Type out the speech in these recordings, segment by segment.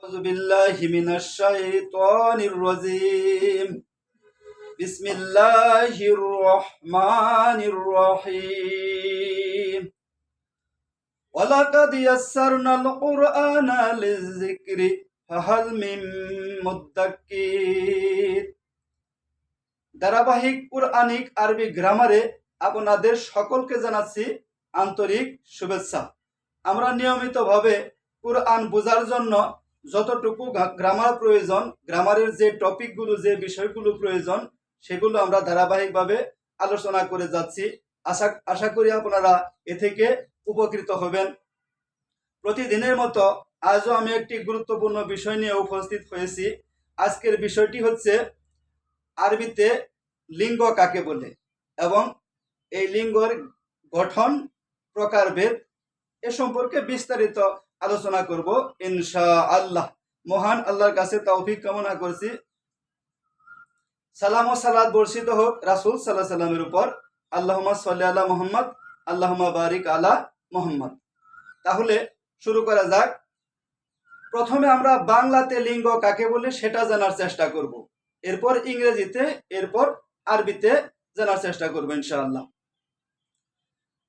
أعوذ بالله من الشيطان الرجيم بسم الله الرحمن الرحيم ولقد يسرنا القرآن للذكر فهل من مدكر ধারাবাহিক কুরআনিক আরবি গ্রামারে আপনাদের সকলকে জানাচ্ছি আন্তরিক শুভেচ্ছা। আমরা নিয়মিতভাবে কুরআন বোঝার জন্য যতটুকু গ্রামার প্রয়োজন, গ্রামারের যে টপিকগুলো, যে বিষয়গুলো প্রয়োজন, সেগুলো আমরা ধারাবাহিকভাবে আলোচনা করে যাচ্ছি। আশা করি আপনারা এ থেকে উপকৃত হবেন। প্রতিদিনের মতো আজও আমি একটি গুরুত্বপূর্ণ বিষয় নিয়ে উপস্থিত হয়েছি। আজকের বিষয়টি হচ্ছে আরবিতে লিঙ্গ কাকে বলে এবং এই লিঙ্গর গঠন, প্রকারভেদ এ সম্পর্কে বিস্তারিত আলোচনা করব ইনশাআল্লাহ। মহান আল্লাহর কাছে তৌফিক কামনা করছি। সালাম ও সালাত বর্ষিত হোক রাসূল সাল্লাল্লাহু আলাইহি সাল্লামের উপর। আল্লাহুম্মা সাল্লি আলা মুহাম্মদ, আল্লাহুম্মা বারিক আলা মুহাম্মদ। তাহলে শুরু করা যাক। প্রথমে আমরা বাংলাতে লিঙ্গ কাকে বলে সেটা জানার চেষ্টা করব, এরপর ইংরেজিতে, এরপর আরবিতে জানার চেষ্টা করব ইনশাআল্লাহ।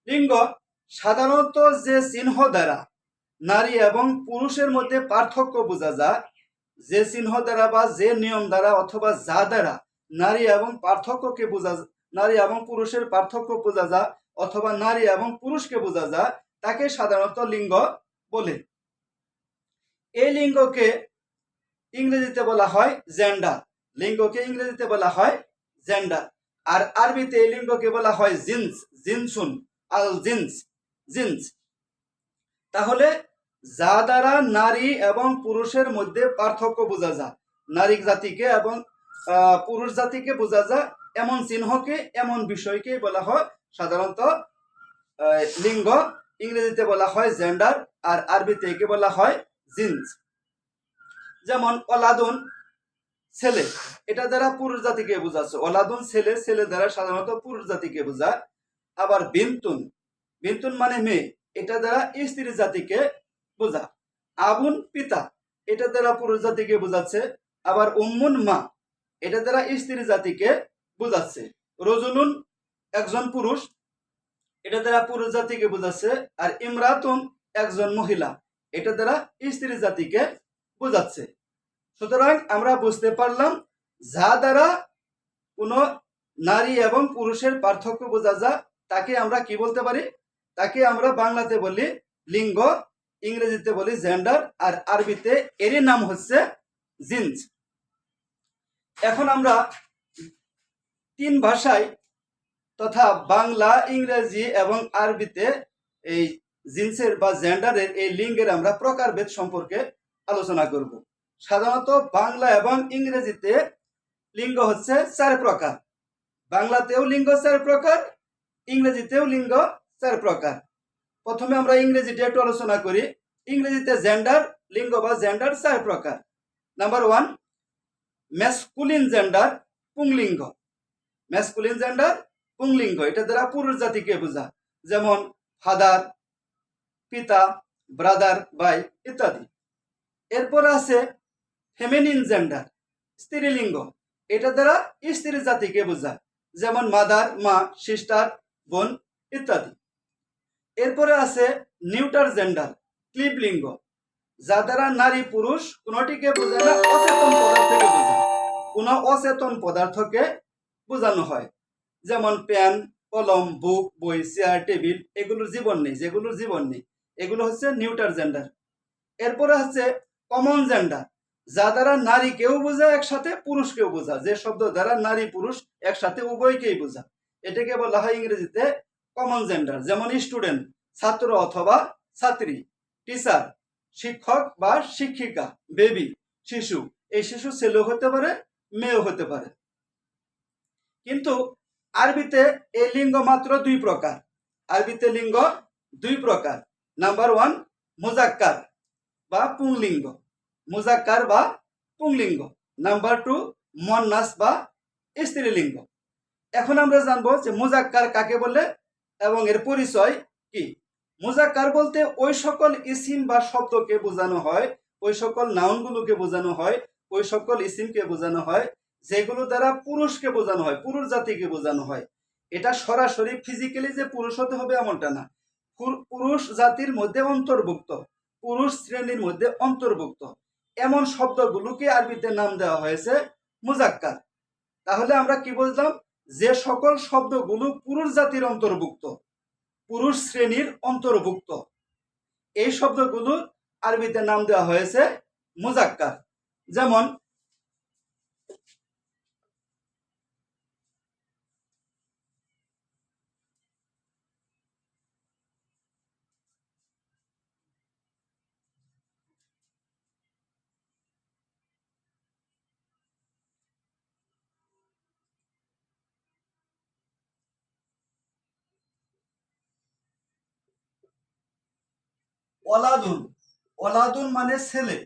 লিঙ্গ সাধারণত যে চিহ্ন দ্বারা নারী এবং পুরুষের মধ্যে পার্থক্য বোঝা যায়, যে চিহ্ন দ্বারা বা যে নিয়ম দ্বারা অথবা যা দ্বারা নারী এবং পুরুষের পার্থক্য বোঝা যায় অথবা নারী এবং পুরুষকে বোঝা যায়, তাকে সাধারণত লিঙ্গ বলে। এই লিঙ্গকে ইংরেজিতে বলা হয় জেন্ডার। লিঙ্গকে ইংরেজিতে বলা হয় জেন্ডার। আর আরবিতে এই লিঙ্গকে বলা হয় জিন্স, জিনসুন, আল জিন্স, জিন্স। তাহলে যা দ্বারা নারী এবং পুরুষের মধ্যে পার্থক্য বোঝা যায়, নারী জাতিকে এবং পুরুষ জাতিকে বোঝা যায়, এমন চিহ্নকে, এমন বিষয়কে বলা হয় সাধারণত লিঙ্গ। ইংরেজিতে বলা হয় জেন্ডার আর আরবিতে একে বলা হয় জিন্স। যেমন অলাদুন, ছেলে, এটা দ্বারা পুরুষ জাতিকে বোঝাচ্ছে। অলাদুন ছেলে, ছেলে দ্বারা সাধারণত পুরুষ জাতিকে বোঝায়। আবার বিন্তুন, বিন্তুন মানে মেয়ে, এটা দ্বারা স্ত্রী জাতিকে বোঝা। আবুন পিতা, এটা দ্বারা পুরুষ জাতিকে বোঝাচ্ছে। আবার উম্মুন মা, এটা দ্বারা স্ত্রী জাতিকে বোঝাচ্ছে। রজুলুন একজন পুরুষ, এটা দ্বারা পুরুষ জাতিকে বোঝাচ্ছে। আর ইমরাতুন একজন মহিলা, এটা দ্বারা স্ত্রী জাতিকে বোঝাচ্ছে। সুতরাং আমরা বুঝতে পারলাম যা দ্বারা কোনো নারী এবং পুরুষের পার্থক্য বোঝা যায় তাকে আমরা কি বলতে পারি? তাকে আমরা বাংলাতে বলি লিঙ্গ, ইংরেজিতে বলি জেন্ডার, আর আরবিতে এরই নাম হচ্ছে জিন্স। এখন আমরা তিন ভাষায় তথা বাংলা, ইংরেজি এবং আরবিতে এই জিন্সের বা জেন্ডারের এই লিঙ্গের আমরা প্রকারভেদ সম্পর্কে আলোচনা করব। সাধারণত বাংলা এবং ইংরেজিতে লিঙ্গ হচ্ছে 4 প্রকার। বাংলাতেও লিঙ্গ 4 প্রকার, ইংরেজিতেও লিঙ্গ 4 প্রকার। প্রথমে আমরা ইংরেজিতে একটু আলোচনা করি। ইংরেজিতে জেন্ডার, লিঙ্গ বা জেন্ডার 4 প্রকার। নাম্বার 1 ম্যাসকুলিন জেন্ডার, পুংলিঙ্গ। ম্যাসকুলিন জেন্ডার, পুংলিঙ্গ, এটা দ্বারা পুরুষ জাতিকে বোঝা। যেমন ফাদার, পিতা, ব্রাদার, ভাই ইত্যাদি। এরপর আছে ফেমিনিন জেন্ডার, স্ত্রীলিঙ্গ, এটা দ্বারা স্ত্রী জাতিকে বোঝায়। যেমন মাদার, মা, সিস্টার, বোন ইত্যাদি। এরপরে আছে নিউটার জেন্ডার, ক্লিবলিঙ্গ, যা দ্বারা নারী পুরুষ কোনটিকে বোঝায় না, অচেতন পদার্থকে বোঝায়। কোন অচেতন পদার্থকে বোঝানো হয়। যেমন পেন, কলম, বুক, বই, চেয়ার, টেবিল, এগুলোর জীবন নেই, যেগুলোর জীবন নেই, এগুলো হচ্ছে নিউটার জেন্ডার। এরপরে হচ্ছে কমন জেন্ডার, যা দ্বারা নারীকেও বোঝায় একসাথে, পুরুষকেও বোঝায়। যে শব্দ দ্বারা নারী পুরুষ একসাথে উভয়কেই বোঝায়, এটাকে বলা হয় ইংরেজিতে কমন জেন্ডার। যেমন স্টুডেন্ট, ছাত্র অথবা ছাত্রী, টিচার, শিক্ষক বা শিক্ষিকা, বেবি, শিশু, এই শিশু ছেলেও হতে পারে, মেয়েও হতে পারে। কিন্তু আরবিতে এই লিঙ্গ মাত্র 2 প্রকার। আরবিতে লিঙ্গ 2 প্রকার। নাম্বার 1 মুজাক্কার বা পুংলিঙ্গ, মুজাক্কার বা পুংলিঙ্গ। নাম্বার 2 মুয়ান্নাস বা স্ত্রীলিঙ্গ। এখন আমরা জানবো যে মুজাক্কার কাকে বলে এবং এর পরিচয় কি। মুজাক্কার বলতে ওই সকল ইসিম বা শব্দকে বোঝানো হয়, ওই সকল নাউনগুলোকে বোঝানো হয়, ওই সকল ইসিমকে বোঝানো হয় যেগুলো দ্বারা পুরুষকে বোঝানো হয়, পুরুষ জাতিকে বোঝানো হয়। এটা সরাসরি ফিজিক্যালি যে পুরুষ হতে হবে এমনটা না, পুরুষ জাতির মধ্যে অন্তর্ভুক্ত, পুরুষ শ্রেণীর মধ্যে অন্তর্ভুক্ত এমন শব্দগুলোকে আরবিতে নাম দেওয়া হয়েছে মুজাক্কার। তাহলে আমরা কি বুঝলাম? যে সকল শব্দগুলো পুরুষ জাতির অন্তর্ভুক্ত, পুরুষ শ্রেণীর অন্তর্ভুক্ত, এই শব্দগুলো আরবিতে নাম দেওয়া হয়েছে মুজাক্কার। যেমন ওলাদুন, ওলাদুন মানে ছেলে,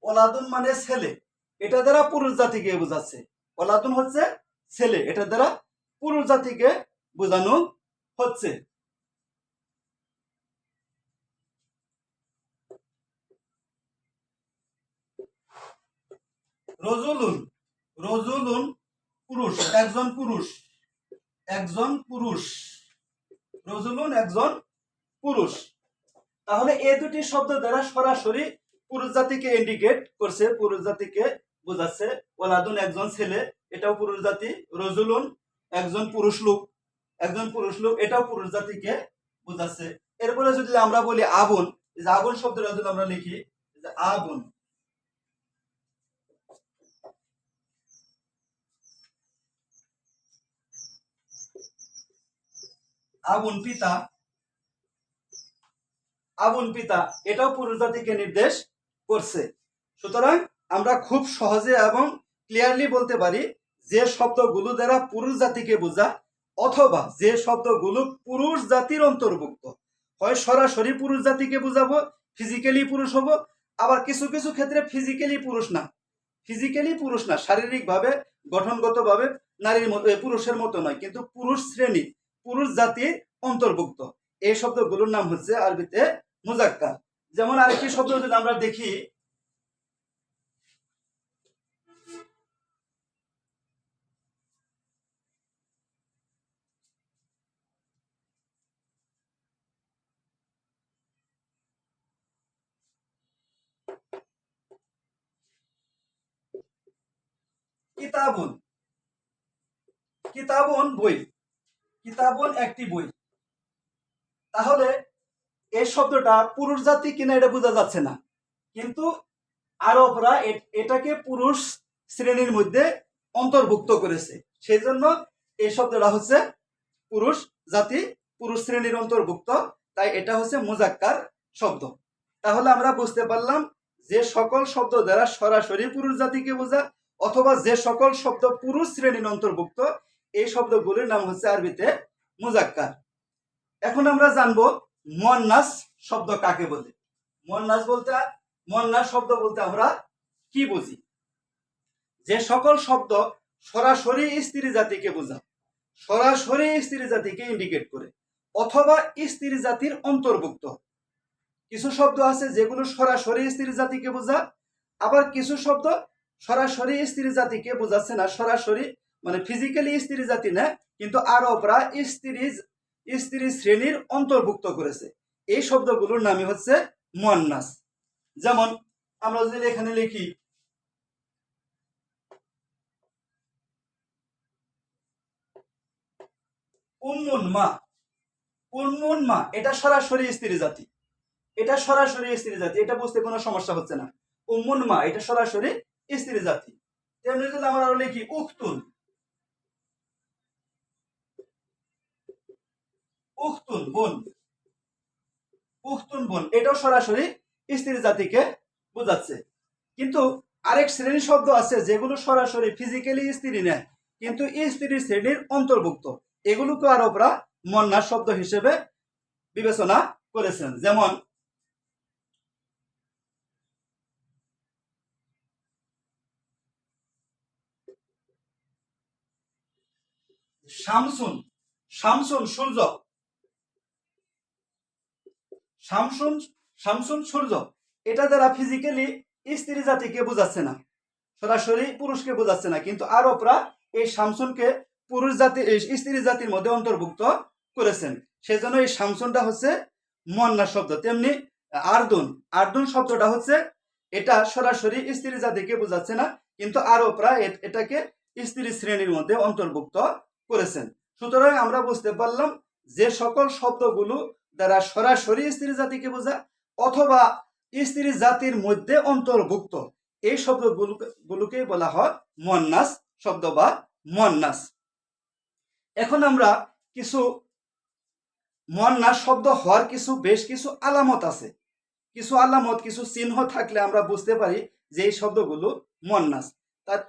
ওলাদুন মানে ছেলে, এটা দ্বারা পুরুষ জাতিকে বোঝাচ্ছে। ওলাদুন হচ্ছে ছেলে, এটা দ্বারা পুরুষ জাতিকে বোঝানো হচ্ছে। রজুলুন, রজুলুন পুরুষ, একজন পুরুষ, একজন পুরুষ, রজুলুন একজন পুরুষ। তাহলে এই দুটি শব্দ দ্বারা সরাসরি পুরুষ জাতিকে ইন্ডিকেট করছে, পুরুষ জাতিকে বোঝাচ্ছে। ওলাদুন একজন ছেলে, এটাও পুরুষ জাতি। রজুলুন একজন পুরুষ লোক, একজন পুরুষ লোক, এটাও পুরুষ জাতিকে বোঝাচ্ছে। এরপরে যদি আমরা বলি আবুন, আবুন শব্দটা যদি আমরা লিখি আবুন, আবুন পিতা, আবুন পিতা, এটাও পুরুষ জাতিকে নির্দেশ করছে। সুতরাং আমরা খুব সহজে এবং ক্লিয়ারলি বলতে পারি যে শব্দগুলো দ্বারা পুরুষ জাতিকে বোঝা অথবা যে শব্দগুলো পুরুষ জাতির অন্তর্ভুক্ত, হয় সরাসরি পুরুষ জাতিকে বোঝাবো, ফিজিক্যালি পুরুষ হব, আবার কিছু কিছু ক্ষেত্রে ফিজিক্যালি পুরুষ না, ফিজিক্যালি পুরুষ না, শারীরিকভাবে গঠনগতভাবে নারীর মতো পুরুষের মতো নয়, কিন্তু পুরুষ শ্রেণী, পুরুষ জাতির অন্তর্ভুক্ত, এই শব্দগুলোর নাম হচ্ছে আরবিতে মুজাক্কার। যেমন আরেকটি শব্দ যদি আমরা দেখি, কিতাবুন, কিতাবুন বই, কিতাবুন একটি বই। তাহলে এই শব্দটা পুরুষ জাতি কিনা এটা বোঝা যাচ্ছে না, কিন্তু আরবরা এটাকে পুরুষ শ্রেণীর মধ্যে অন্তর্ভুক্ত করেছে, সেই জন্য এই শব্দটা হচ্ছে পুরুষ জাতি, পুরুষ শ্রেণীর অন্তর্ভুক্ত, তাই এটা হচ্ছে মুজাক্কার শব্দ। তাহলে আমরা বুঝতে পারলাম যে সকল শব্দ দ্বারা সরাসরি পুরুষ জাতিকে বোঝা অথবা যে সকল শব্দ পুরুষ শ্রেণীর অন্তর্ভুক্ত, এই শব্দগুলির নাম হচ্ছে আরবিতে মুজাক্কার। এখন আমরা জানবো মুয়ান্নাস শব্দ কাকে বলে। মুয়ান্নাস বলতে, মুয়ান্নাস শব্দ বলতে আমরা কি বুঝি? যে সকল শব্দ সরাসরি স্ত্রী জাতিকে বোঝায়, সরাসরি স্ত্রী জাতিকে ইন্ডিকেট করে অথবা স্ত্রী জাতির অন্তর্ভুক্ত। কিছু শব্দ আছে যেগুলো সরাসরি স্ত্রী জাতিকে বোঝায়, আবার কিছু শব্দ সরাসরি স্ত্রী জাতিকে বোঝাচ্ছে না, সরাসরি মানে ফিজিক্যালি স্ত্রী জাতি না, কিন্তু আরবরা স্ত্রী শ্রেণীর অন্তর্ভুক্ত করেছে। এই শব্দগুলোর নামই হচ্ছে মুয়ান্নাস। যেমন আমরা যদি এখানে লিখি উম্মুন মা, উম্মুন মা, এটা সরাসরি স্ত্রী জাতি, এটা সরাসরি স্ত্রী জাতি, এটা বুঝতে কোনো সমস্যা হচ্ছে না। উম্মুন মা এটা সরাসরি স্ত্রী জাতি। তেমনি যদি আমরা লিখি উখতুন, উখতুন বোন, উখতুন বোন, এটাও সরাসরি স্ত্রী জাতিকে বোঝাচ্ছে। কিন্তু আরেক শ্রেণী শব্দ আছে যেগুলো সরাসরি ফিজিক্যালি স্ত্রী নেয় কিন্তু স্ত্রী শ্রেণীর অন্তর্ভুক্ত, এগুলোকে আরবরা মুয়ান্নাস শব্দ হিসেবে বিবেচনা করেছেন। যেমন শামসুন, শামসুন সূর্য, শামসুন, শামসুন সূর্য, এটা দ্বারা ফিজিক্যালি স্ত্রী জাতিকে বোঝাচ্ছে না, সরাসরি পুরুষকে বোঝাচ্ছে না, কিন্তু আরবরা এই শামসুনকে পুরুষ জাতি স্ত্রী জাতির মধ্যে অন্তর্ভুক্ত করেছেন। সেজন্য এই শামসুনটা হচ্ছে মুয়ান্নাস শব্দ। তেমনি আরদুন, আরদুন শব্দটা হচ্ছে এটা সরাসরি স্ত্রী জাতিকে বোঝাচ্ছে না, কিন্তু আরবরা এটাকে স্ত্রী শ্রেণীর মধ্যে অন্তর্ভুক্ত করেছেন। সুতরাং আমরা বুঝতে পারলাম যে সকল শব্দগুলো দ্বারা সরাসরি স্ত্রী জাতিকে বোঝায় অথবা স্ত্রী জাতির মধ্যে অন্তর্ভুক্ত, এই শব্দগুলোকে বলা হয় মুয়ান্নাস শব্দ বা মুয়ান্নাস। এখন আমরা কিছু মুয়ান্নাস শব্দ হওয়ার বেশ কিছু আলামত আছে, কিছু আলামত, কিছু চিহ্ন থাকলে আমরা বুঝতে পারি যে এই শব্দগুলো মুয়ান্নাস। তার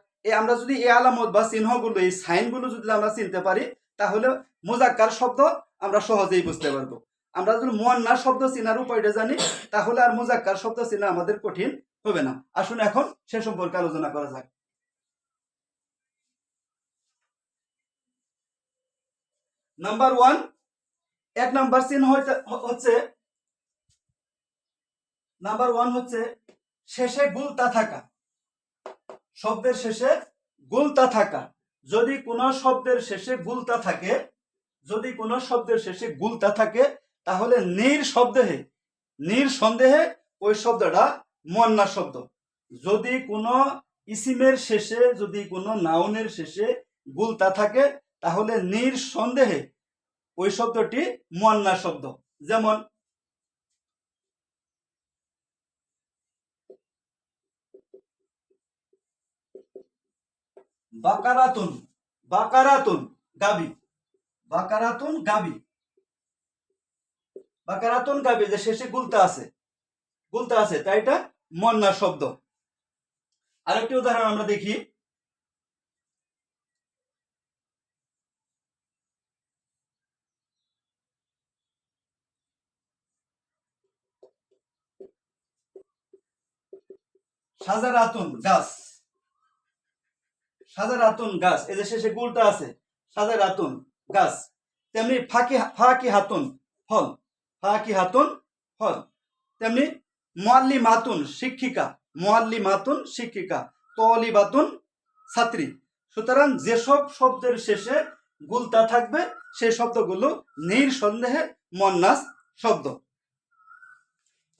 আমরা যদি এই আলামত বা চিহ্নগুলো, এই সাইনগুলো যদি আমরা চিনতে পারি, তাহলে মুজাক্কার শব্দ আমরা সহজেই বুঝতে পারবো। আমরা যদি মুয়ান্নাস শব্দ চিনার উপায়টা জানি, তাহলে আর মুজাক্কার শব্দ চিনা আমাদের কঠিন হবে না। আসুন এখন সে সম্পর্কে আলোচনা করা যাক। নাম্বার 1, এক নাম্বার চিহ্ন হচ্ছে, নাম্বার 1 হচ্ছে শেষে গুলতা থাকা, শব্দের শেষে গুলতা থাকা। যদি কোনো শব্দের শেষে গুলতা থাকে, যদি কোনো শব্দের শেষে গুলতা থাকে, তাহলে নিঃসন্দেহে ওই শব্দটা মুয়ান্নাস শব্দ। যদি কোনো ইসিমের শেষে, যদি কোনো নাউনের শেষে গুলতা থাকে, তাহলে নিঃসন্দেহে ওই শব্দটি মুয়ান্নাস শব্দ। যেমন বাকারাতুন, বাকারাতুন গাবি, বাকারাতুন গাবি, বাকারাতুন গাবি, যে শেষে গুলতা আছে, গুলতা আছে, তাই এটা মুয়ান্নাস শব্দ। আরেকটি উদাহরণ আমরা দেখি। সাজারাতুন গাছ, সাজারাতুন গাছ, এই যে শেষে গুলটা আছে, সাজারাতুন গাছ। তেমনি ফাকিহাতুন ফল, ফাকিহাতুন ফল। তেমনি মুআল্লিমাতুন শিক্ষিকা, মুআল্লিমাতুন শিক্ষিকা, তলিবাতুন ছাত্রী। সুতরাং যেসব শব্দের শেষে গুলতা থাকবে সেই শব্দগুলো নিঃসন্দেহে মুয়ান্নাস শব্দ।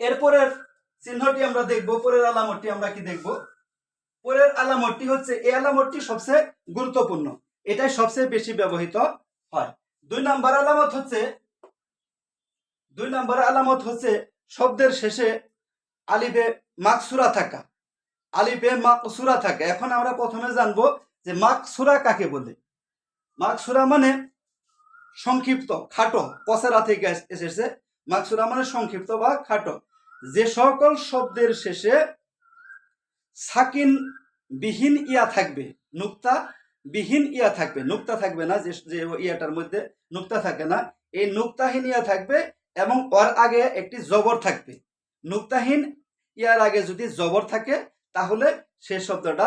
এরপরের চিহ্নটি আমরা দেখব, পরের আলামতটি আমরা কি দেখব? পরের আলামতটি হচ্ছে, এই আলামতটি সবচেয়ে গুরুত্বপূর্ণ, এটাই সবচেয়ে বেশি ব্যবহৃত হয়। 2 নম্বর আলামত হচ্ছে শব্দের শেষে আলিফে মাকসুরা থাকা, আলিফে মাকসুরা থাকা। এখন আমরা প্রথমে জানবো যে মাকসুরা কাকে বলে। মাকসুরা মানে সংক্ষিপ্ত, খাটো, কসরা থেকে এসেছে। মাকসুরা মানে সংক্ষিপ্ত বা খাটো। যে সকল শব্দের শেষে সাকিন বিহীন ইয়া থাকবে, নুক্তা বিহীন ইয়া থাকবে, নুক্তা থাকবে না, যে ইয়াটার মধ্যে নুক্তা থাকে না, এই নুক্তাহীন ইয়া থাকবে এবং ওর আগে একটি জবর থাকবে। নুক্তাহীন ইয়ার আগে যদি জবর থাকে, তাহলে সে শব্দটা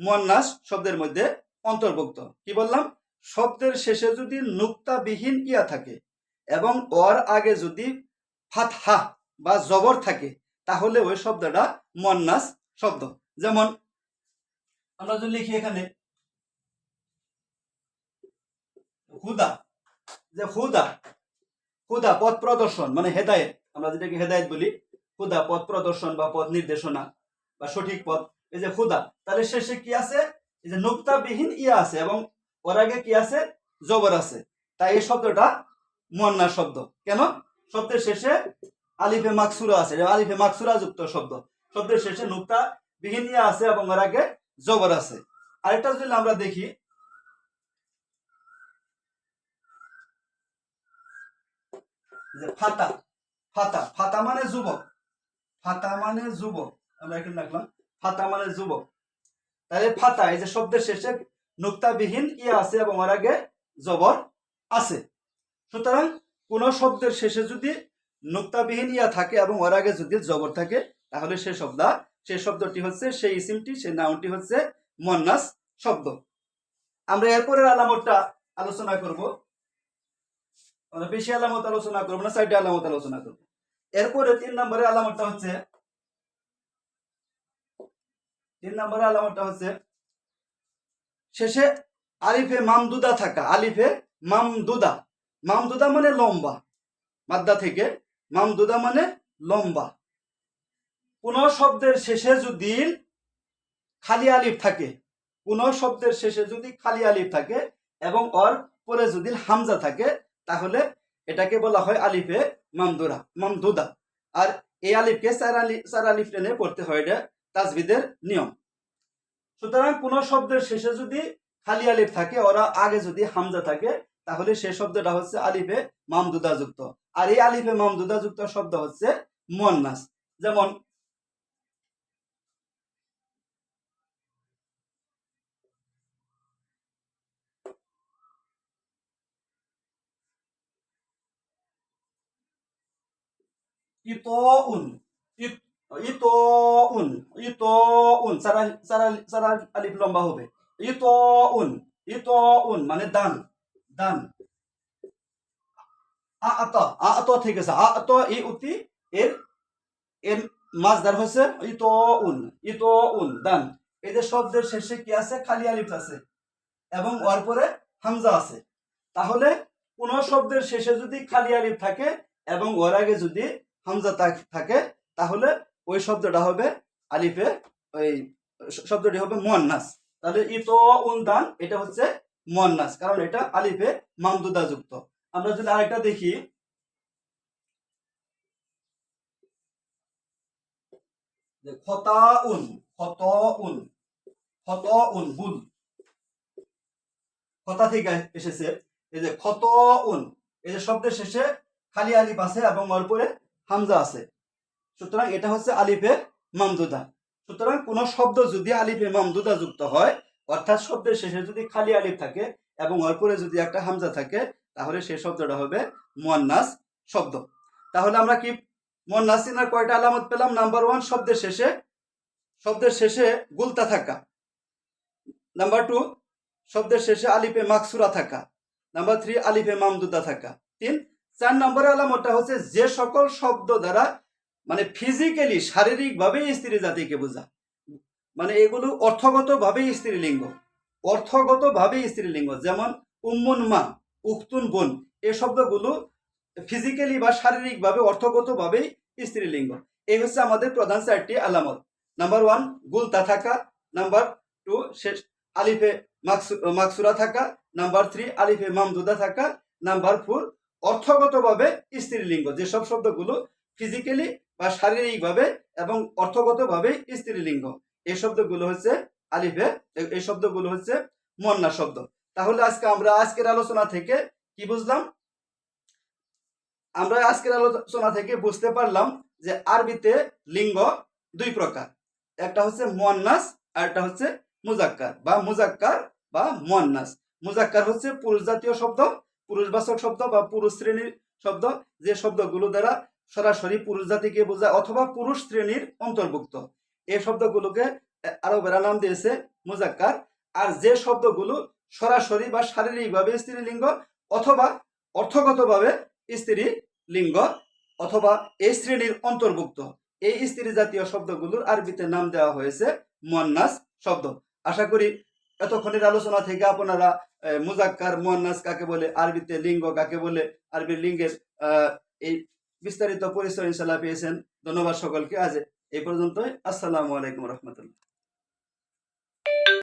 মুয়ান্নাস শব্দের মধ্যে অন্তর্ভুক্ত। কি বললাম? শব্দের শেষে যদি নুক্তাবিহীন ইয়া থাকে এবং ওর আগে যদি ফাতহা বা জবর থাকে, তাহলে ওই শব্দটা মুয়ান্নাস শব্দ। যেমন আমরা যদি লিখি এখানে হুদা, যে হুদা, হুদা পথ প্রদর্শন মানে হেদায়েত, আমরা যেটাকে হেদায়েত বলি, হুদা পথ প্রদর্শন বা পথ নির্দেশনা বা সঠিক পথ। এই যে হুদা, তাহলে শেষে কি আছে? এই যে নুক্তাবিহীন ইয়া আছে এবং ওর আগে কি আছে? জবর আছে। তাই এই শব্দটা মুয়ান্নাস শব্দ। কেন? শব্দের শেষে আলিফে মাকসুরা আছে, আলিফে মাকসুরা যুক্ত শব্দ। শব্দের শেষে নুক্তা বিহীন ইয়া আছে এবং ওর আগে জবর আছে। আরেকটা যদি আমরা দেখি, যে ফাতা, ফাতা, ফাতা মানে যুবক, ফাতা মানে যুবক, আমরা এখানে রাখলাম ফাতা মানে যুবক। তাহলে ফাতা, এই যে শব্দের শেষে নুক্তাবিহীন ইয়া আছে এবং ওর আগে জবর আছে। সুতরাং কোন শব্দের শেষে যদি নুক্তাবিহীন ইয়া থাকে এবং ওর আগে যদি জবর থাকে, তাহলে সেই শব্দটি হচ্ছে, সেই ইসিমটি, সেই নাউনটি হচ্ছে মুয়ান্নাস শব্দ। আমরা এরপরের আলামতটা আলোচনা করব। আমরা বেশি আলামত আলোচনা করবো না, 4টি আলামত আলোচনা করবো। এরপরে 3 নম্বরের আলামতটা হচ্ছে শেষে আলিফে মামদুদা থাকা। আলিফে মামদুদা, মামদুদা মানে লম্বা, মাদ্দা থেকে মামদুদা মানে লম্বা। কোন শব্দের শেষে যদি খালি আলিফ থাকে, কোন শব্দের শেষে যদি খালি আলিফ থাকে এবং ওর পরে যদি হামজা থাকে, তাহলে এটাকে বলা হয় আলিফে মামদুদা। আর এই আলিফকে চার আলিফ টেনে পড়তে হয়, এটা তাজবিদের নিয়ম। সুতরাং কোন শব্দের শেষে যদি খালি আলিফ থাকে, ওরা আগে যদি হামজা থাকে, তাহলে সেই শব্দটা হচ্ছে আলিফে মামদুদা যুক্ত। আর এই আলিফে মামদুদা যুক্ত শব্দ হচ্ছে মুয়ান্নাস। যেমন ইতউন, ইতউন, ইতউন, সারা আলিফ লম্বা হবে। ইতউন, ইতউন মানে দান, দান। আত থেকে আছে, আত ই উতি, এর এর মাছদার হচ্ছে ইতউন, ইতউন দান। এই যে শব্দের শেষে কি আছে? খালি আলিফ আছে এবং ওর পরে হামজা আছে। তাহলে কোন শব্দের শেষে যদি খালি আলিফ থাকে এবং ওর আগে যদি হামজা থাকে, তাহলে ওই শব্দটা হবে আলিফে, ওই শব্দটি হবে মুয়ান্নাস। তাহলে ইতউন দান এটা হচ্ছে মুয়ান্নাস, কারণ এটা আলিফে মামদুদা যুক্ত। আমরা যদি আরেকটা দেখি, খতাউন, খতাউন, খতাউন ভুল, খতা থেকে এসেছে। এই যে খতাউন, এই যে শব্দের শেষে খালি আলিফ আছে এবং ওর পরে হামজা আছে, সুতরাং এটা হচ্ছে আলিফে মামদুদা। সুতরাং কোন শব্দ যদি আলিফে মামদুদা যুক্ত হয়, অর্থাৎ শব্দের শেষে যদি খালি আলিফ থাকে এবং ওর পরে যদি একটা হামজা থাকে, তাহলে সেই শব্দটা হবে মুয়ান্নাস শব্দ। তাহলে আমরা কি মুয়ান্নাস চিনার কয়টা আলামত পেলাম? নাম্বার 1, শব্দের শেষে গুলতা থাকা। নাম্বার 2, শব্দের শেষে আলিফে মাকসুরা থাকা। নাম্বার 3, আলিফে মামদুদা থাকা। 4 নম্বরের আলামতটা হচ্ছে যে সকল শব্দ দ্বারা মানে ফিজিক্যালি, শারীরিকভাবে স্ত্রী জাতিকে বোঝায়, মানে এগুলো অর্থগতভাবে স্ত্রীলিঙ্গ, অর্থগতভাবে স্ত্রীলিঙ্গ। যেমন উম্মুন মা, উখতুন বোন, এই শব্দগুলো ফিজিক্যালি বা শারীরিকভাবে অর্থগতভাবে স্ত্রীলিঙ্গ। এই হচ্ছে আমাদের প্রধান 4টি আলামত। নাম্বার 1, গুলতা থাকা। নাম্বার 2, শেষ আলিফে মাকসুরা থাকা। নাম্বার 3, আলিফে মামদুদা থাকা। নাম্বার 4, অর্থগতভাবে স্ত্রীলিঙ্গ, যেসব শব্দগুলো ফিজিক্যালি বা শারীরিকভাবে এবং অর্থগতভাবে স্ত্রীলিঙ্গ, এই শব্দগুলো হচ্ছে আলিফে, এই শব্দগুলো হচ্ছে মুয়ান্নাস শব্দ। তাহলে আজকের আলোচনা থেকে কি বুঝলাম? আমরা আজকের আলোচনা থেকে বুঝতে পারলাম যে আরবিতে লিঙ্গ 2 প্রকার, একটা হচ্ছে মুয়ান্নাস আর একটা হচ্ছে মুজাক্কার বা মুয়ান্নাস। মুজাক্কার হচ্ছে পুরুষ জাতীয় শব্দ, পুরুষবাচক শব্দ বা পুরুষ শ্রেণীর শব্দ, যে শব্দগুলো দ্বারা সরাসরি পুরুষ জাতিকে বোঝায় অথবা পুরুষ শ্রেণীর অন্তর্ভুক্ত, এই শব্দগুলোকে আরবেরা নাম দিয়েছে মুজাক্কার। আর যে শব্দগুলো সরাসরি বা শারীরিকভাবে স্ত্রীলিঙ্গ অথবা অর্থগতভাবে স্ত্রীলিঙ্গ অথবা এই শ্রেণীর অন্তর্ভুক্ত, এই স্ত্রী জাতীয় শব্দগুলোর আরবিতে নাম দেওয়া হয়েছে মুয়ান্নাস শব্দ। আশা করি এতক্ষণের আলোচনা থেকে আপনারা মুজাক্কার, মুয়ান্নাস কাকে বলে, আরবিতে লিঙ্গ কাকে বলে, আরবির লিঙ্গের এই বিস্তারিত পরিচয় ইনশাআল্লাহ পেয়েছেন। ধন্যবাদ সকলকে। আজ এই পর্যন্তই। আসসালামু আলাইকুম রহমতুল্লাহ।